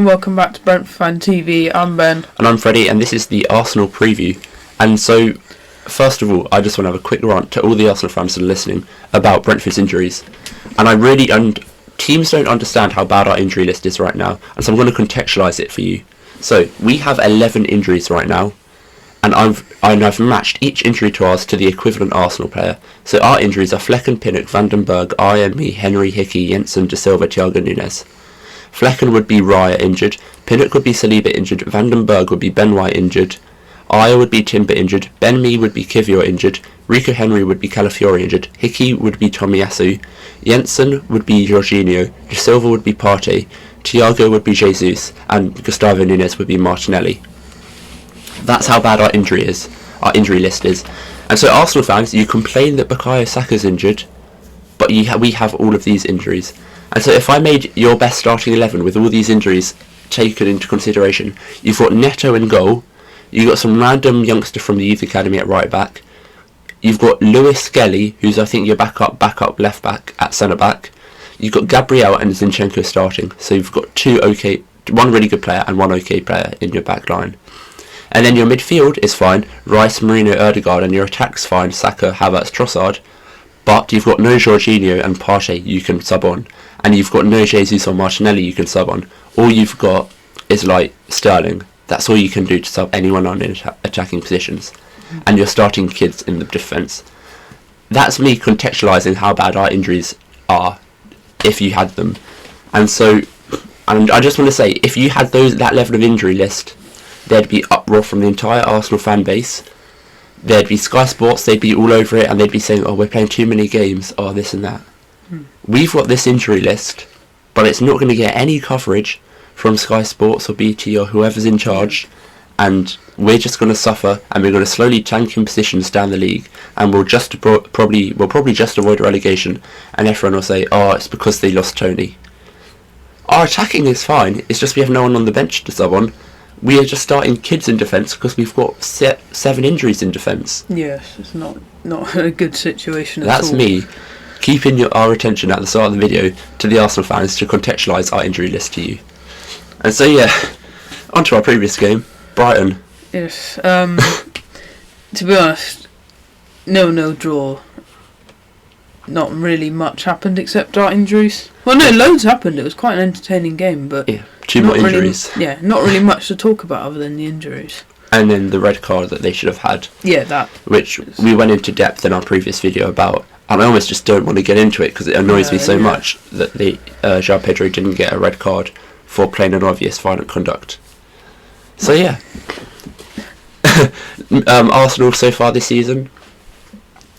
and welcome back to Brentford Fan TV. I'm Ben. And I'm Freddie, and this is the Arsenal preview. And so, first of all, I just want to have a quick rant to all the Arsenal fans that are listening about Brentford's injuries. And teams don't understand how bad our injury list is right now, and so I'm going to contextualise it for you. So, we have 11 injuries right now, and I've matched each injury to ours to the equivalent Arsenal player. So our injuries are Flecken, Pinnock, Vandenberg, me, Henry, Hickey, Jensen, De Silva, Thiago Nunes. Flecken would be Raya injured, Pinnock would be Saliba injured, Vandenberg would be Ben White injured, Aya would be Timber injured, Ben Mee would be Kivior injured, Rico Henry would be Calafiori injured, Hickey would be Tomiyasu, Jensen would be Jorginho, De Silva would be Partey, Thiago would be Jesus, and Gustavo Nunes would be Martinelli. That's how bad our injury list is. And so Arsenal fans, you complain that Bukayo Saka's injured, but we have all of these injuries. And so if I made your best starting 11 with all these injuries taken into consideration, you've got Neto in goal, you've got some random youngster from the youth academy at right back, you've got Lewis Skelly, who's I think your backup left back at centre back, you've got Gabriel and Zinchenko starting, so you've got one really good player and one okay player in your back line. And then your midfield is fine, Rice, Marino, Ødegaard, and your attack's fine, Saka, Havertz, Trossard, but you've got no Jorginho and Partey you can sub on, and you've got no Jesus or Martinelli you can sub on. All you've got is like Sterling. That's all you can do to sub anyone on in attacking positions, and you're starting kids in the defence. That's me contextualising how bad our injuries are, if you had them. And I just want to say, if you had that level of injury list, there'd be uproar from the entire Arsenal fan base. There'd be Sky Sports, they'd be all over it, and they'd be saying, oh, we're playing too many games, oh, this and that. We've got this injury list, but it's not going to get any coverage from Sky Sports or BT or whoever's in charge, and we're just going to suffer, and we're going to slowly tank in positions down the league, and we'll probably just avoid relegation, and everyone will say, oh, it's because they lost Tony. Our attacking is fine, it's just we have no one on the bench to sub on. We are just starting kids in defence because we've got 7 injuries in defence. Yes, it's not a good situation at all. That's me keeping our attention at the start of the video to the Arsenal fans to contextualise our injury list to you. And so yeah, on to our previous game, Brighton. Yes, to be honest, 0-0 draw. Not really much happened except our injuries. Well, no, loads happened. It was quite an entertaining game, but yeah, 2 more injuries. Not really much to talk about other than the injuries. And then the red card that they should have had. Yeah, that. Which we went into depth in our previous video about, and I almost just don't want to get into it because it annoys me so much that João Pedro didn't get a red card for playing an obvious violent conduct. So yeah, Arsenal so far this season,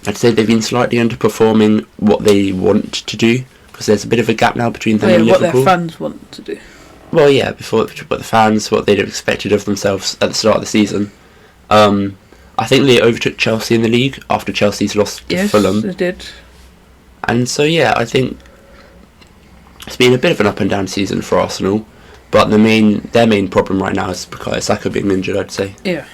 I'd say they've been slightly underperforming what they want to do, because there's a bit of a gap now between them and Liverpool. What their fans want to do. Well, yeah, but the fans, what they'd have expected of themselves at the start of the season. I think they overtook Chelsea in the league after Chelsea's lost to Fulham. Yes, they did. And so, yeah, I think it's been a bit of an up and down season for Arsenal, but their main problem right now is Bukayo Saka being injured, I'd say. Yeah.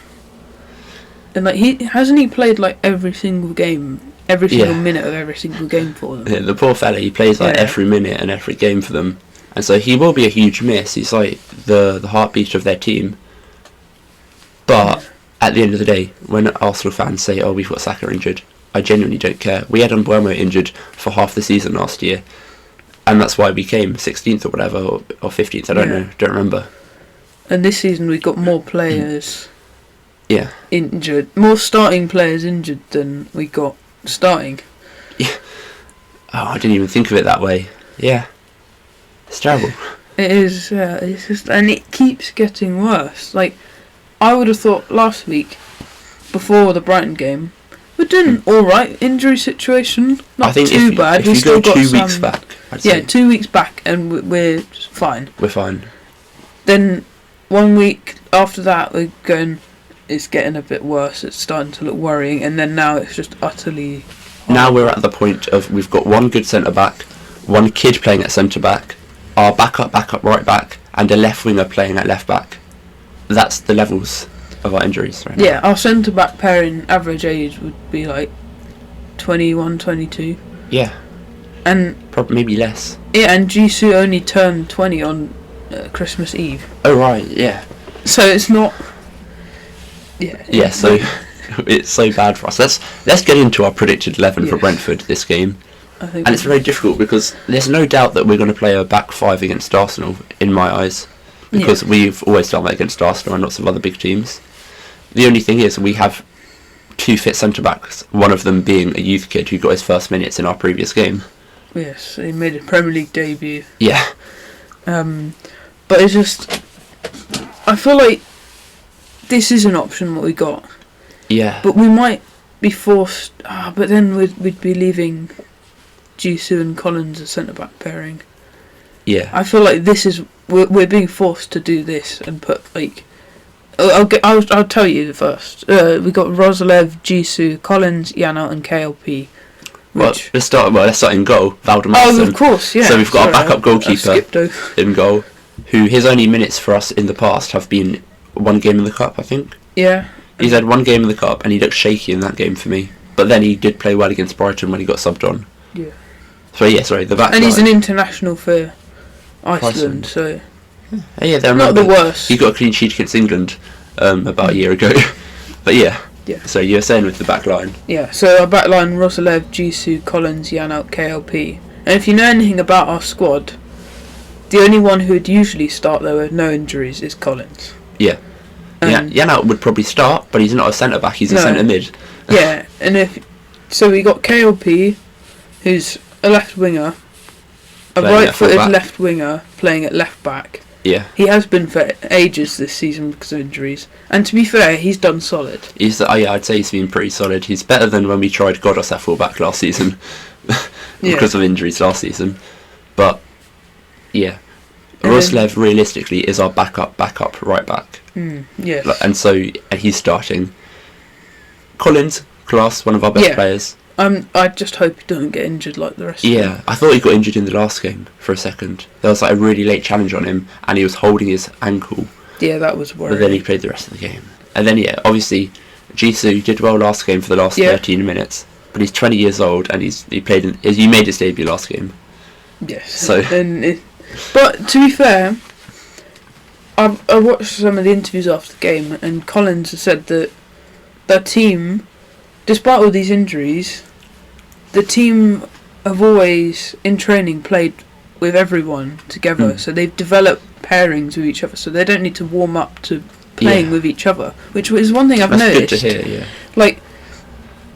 And he hasn't played like every single game, every single minute of every single game for them. Yeah, the poor fella, he plays like every minute and every game for them, and so he will be a huge miss. He's like the heartbeat of their team. But at the end of the day, when Arsenal fans say, "Oh, we've got Saka injured," I genuinely don't care. We had Mbeumo injured for half the season last year, and that's why we came 16th or whatever, or 15th. I don't know, don't remember. And this season we've got more players. Injured. More starting players injured than we got starting. Yeah. Oh, I didn't even think of it that way. Yeah. It's terrible. It is, it's just, and it keeps getting worse. Like, I would have thought last week, before the Brighton game, we're doing alright. Injury situation, not too bad. We've still got 2 weeks back. I'd say. 2 weeks back, and we're fine. We're fine. Then 1 week after that, we're going, it's getting a bit worse. It's starting to look worrying, and then now it's just utterly horrible. Now we're at the point of we've got one good centre back, one kid playing at centre back, our backup right back, and a left winger playing at left back. That's the levels of our injuries right now. Yeah, our centre back pairing average age would be like 21, 22. Yeah. And probably maybe less. Yeah, and Jisoo only turned 20 on Christmas Eve. Oh right, yeah. So it's not. Yeah. Yeah. So it's so bad for us. Let's get into our predicted 11 for Brentford this game. I think And it's very difficult because there's no doubt that we're going to play a back five against Arsenal, in my eyes, because we've always done that against Arsenal and lots of other big teams. The only thing is we have 2 fit centre-backs, one of them being a youth kid who got his first minutes in our previous game. Yes, he made a Premier League debut. Yeah. But it's just... I feel like this is an option what we got. Yeah. But we might be forced... but then we'd be leaving Jisoo and Collins a centre-back pairing. Yeah. I feel like this is... We're being forced to do this and put, like... I'll tell you first. We got Roslev, Jisoo, Collins, Yano, and KLP. Let's start in goal. Valdemar. Oh, of course, yeah. So we've got our backup goalkeeper in goal, who his only minutes for us in the past have been 1 game in the cup, I think. Yeah. He's had 1 game in the cup, and he looked shaky in that game for me. But then he did play well against Brighton when he got subbed on. Yeah. So yeah, sorry, the back. And he's an international for Iceland, so. Yeah, they're not the worst. He got a clean sheet against England about a year ago. But yeah. Yeah. So you were saying with the back line. Yeah, so our back line, Roslev, Jisoo, Collins, Yano, KLP. And if you know anything about our squad, the only one who would usually start there with no injuries is Collins. Yeah. Yano would probably start, but he's not a centre back, he's a centre mid. Yeah, and so we got KLP, who's a left winger, a right-footed left winger playing at left back. Yeah. He has been for ages this season because of injuries. And to be fair, he's done solid. I'd say he's been pretty solid. He's better than when we tried Godos at full back last season because of injuries last season. But yeah, Roslev realistically is our backup right back. Yes. And he's starting. Collins, class, one of our best players. I just hope he doesn't get injured like the rest of them. Yeah, I thought he got injured in the last game for a second. There was like a really late challenge on him and he was holding his ankle. Yeah, that was worrying. But then he played the rest of the game. And then obviously Jisoo did well last game for the last 13 minutes. But he's 20 years old and he made his debut last game. Yes. So but to be fair, I watched some of the interviews after the game and Collins has said that their team, despite all these injuries, the team have always, in training, played with everyone together. So they've developed pairings with each other, so they don't need to warm up to playing with each other, which is one thing I've noticed. That's good to hear, yeah. Like,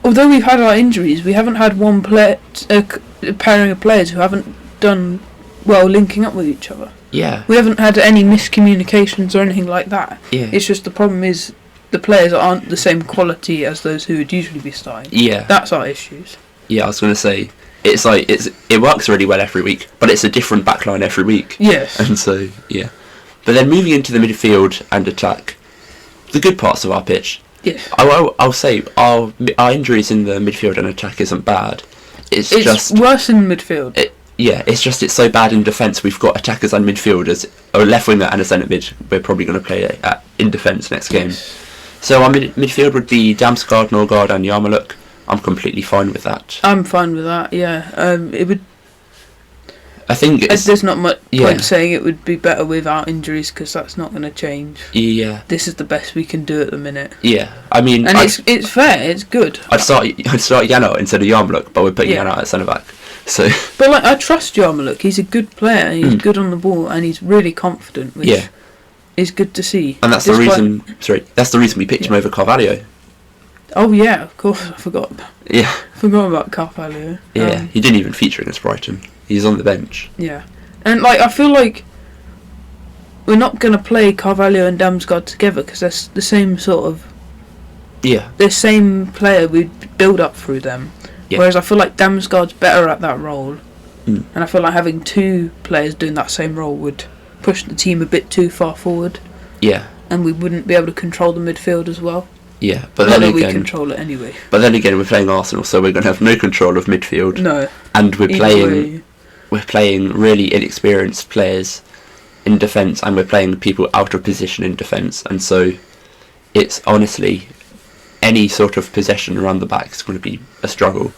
although we've had our injuries, we haven't had one pairing of players who haven't done well linking up with each other. Yeah. We haven't had any miscommunications or anything like that. Yeah. It's just the problem is the players aren't the same quality as those who would usually be starting. Yeah. That's our issues. Yeah, I was going to say, it works really well every week, but it's a different backline every week. Yes. And so, yeah. But then moving into the midfield and attack, the good parts of our pitch. Yes. I'll say our injuries in the midfield and attack isn't bad. It's just worse in midfield. It's so bad in defence. We've got attackers and midfielders, a left winger and a centre mid. We're probably going to play in defence next game. So our midfield would be Damsgaard, Norgard and Yarmulke. I'm completely fine with that. I'm fine with that, yeah. It would... I think there's not much point saying it would be better without injuries because that's not going to change. Yeah. This is the best we can do at the minute. Yeah, I mean... And it's fair, it's good. I'd start Yano instead of Yarmulke, but we're putting Yano at centre-back. So. But I trust Yarmulke. He's a good player, and he's good on the ball, and he's really confident, which is good to see. And that's the reason... that's the reason we picked him over Carvalho. Oh yeah, of course, I forgot. Yeah. Forgot about Carvalho. Yeah, he didn't even feature against Brighton. He's on the bench. Yeah. And I feel like we're not going to play Carvalho and Damsgaard together because they're the same sort of... Yeah. The same player we build up through them. Yeah. Whereas I feel like Damsgaard's better at that role. And I feel like having 2 players doing that same role would push the team a bit too far forward. Yeah. And we wouldn't be able to control the midfield as well. Yeah, but then again, we control it anyway. But then again, we're playing Arsenal, so we're going to have no control of midfield. No. And we're playing really inexperienced players in defence, and we're playing people out of position in defence, and so it's honestly any sort of possession around the back is going to be a struggle.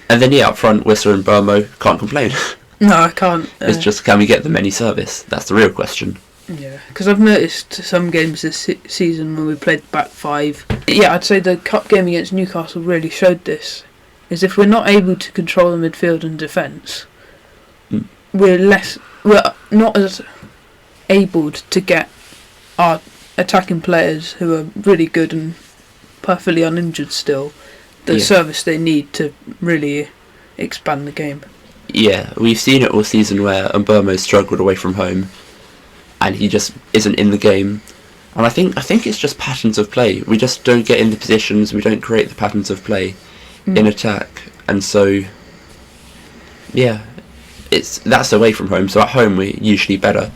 And then up front, Whistler and Burmo can't complain. No, I can't. It's just, can we get them any service? That's the real question. Yeah, because I've noticed some games this season when we played back five. Yeah, I'd say the cup game against Newcastle really showed this. Is if we're not able to control the midfield and defence, we're not as able to get our attacking players, who are really good and perfectly uninjured still, the service they need to really expand the game. Yeah, we've seen it all season where Mbeumo struggled away from home, and he just isn't in the game. And I think it's just patterns of play. We just don't get in the positions. We don't create the patterns of play in attack, and so that's away from home. So at home we're usually better,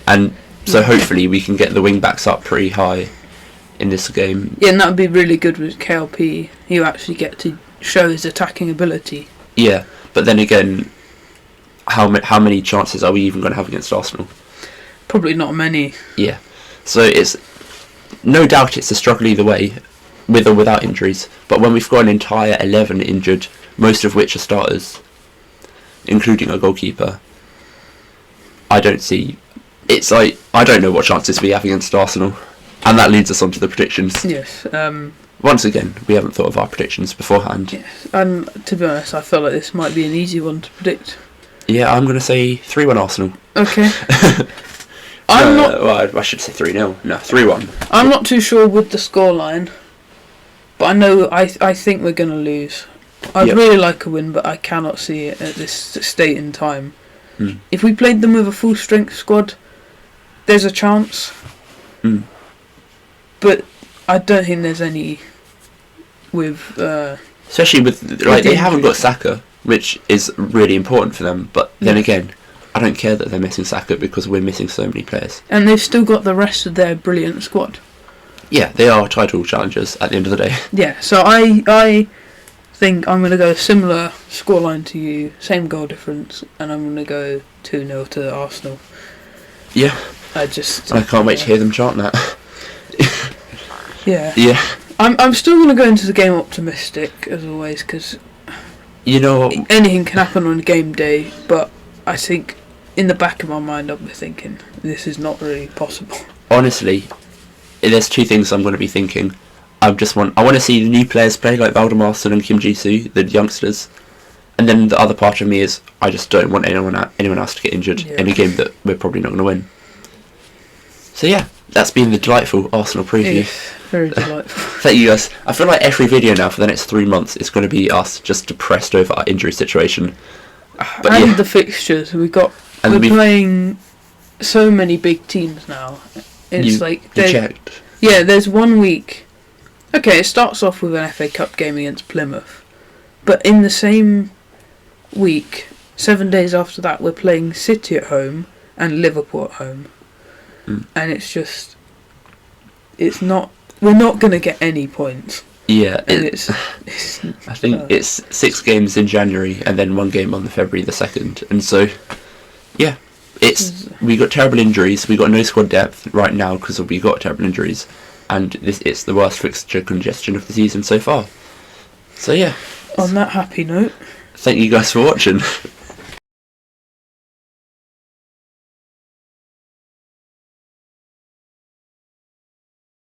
and so hopefully we can get the wing backs up pretty high in this game. Yeah, and that would be really good with KLP. You actually get to show his attacking ability. Yeah, but then again, how many chances are we even going to have against Arsenal? Probably not many. Yeah, so it's no doubt it's a struggle either way, with or without injuries. But when we've got an entire 11 injured, most of which are starters, including a goalkeeper, I don't see. It's like, I don't know what chances we have against Arsenal, and that leads us on to the predictions. Yes. Once again, we haven't thought of our predictions beforehand. Yes, and to be honest, I feel like this might be an easy one to predict. Yeah, I'm going to say 3-1 Arsenal. Okay. Well, I should say 3-0. No, 3-1. I'm not too sure with the scoreline, but I know I think we're going to lose. I'd really like a win, but I cannot see it at this state in time. If we played them with a full strength squad, there's a chance. But I don't think there's any with... especially with... Like, they haven't got Saka, which is really important for them. But then again, I don't care that they're missing Saka because we're missing so many players. And they've still got the rest of their brilliant squad. Yeah, they are title challengers at the end of the day. Yeah, so I think I'm going to go similar scoreline to you, same goal difference, and I'm going to go 2-0 to Arsenal. Yeah. I can't wait to hear them chant that. Yeah. Yeah. I'm still going to go into the game optimistic, as always, because anything can happen on a game day, but I think in the back of my mind I'll be thinking this is not really possible. Honestly, there's two things I'm going to be thinking. I want to see the new players play, like Valdemarsson and Kim Jisoo, the youngsters, and then the other part of me is I just don't want anyone else to get injured in a game that we're probably not going to win. So yeah, that's been the delightful Arsenal preview. Yes, very delightful. Thank you guys. I feel like every video now for the next 3 months is going to be us just depressed over our injury situation. But and the fixtures we're playing so many big teams now. It's you checked. Yeah, there's 1 week. Okay, it starts off with an FA Cup game against Plymouth, but in the same week, 7 days after that, we're playing City at home and Liverpool at home, and it's just, we're not going to get any points. Yeah, it's I think it's 6 games in January and then 1 game on February the 2nd, and so yeah, we got terrible injuries. We got no squad depth right now because we got terrible injuries. And it's the worst fixture congestion of the season so far. So yeah. On that happy note. Thank you guys for watching.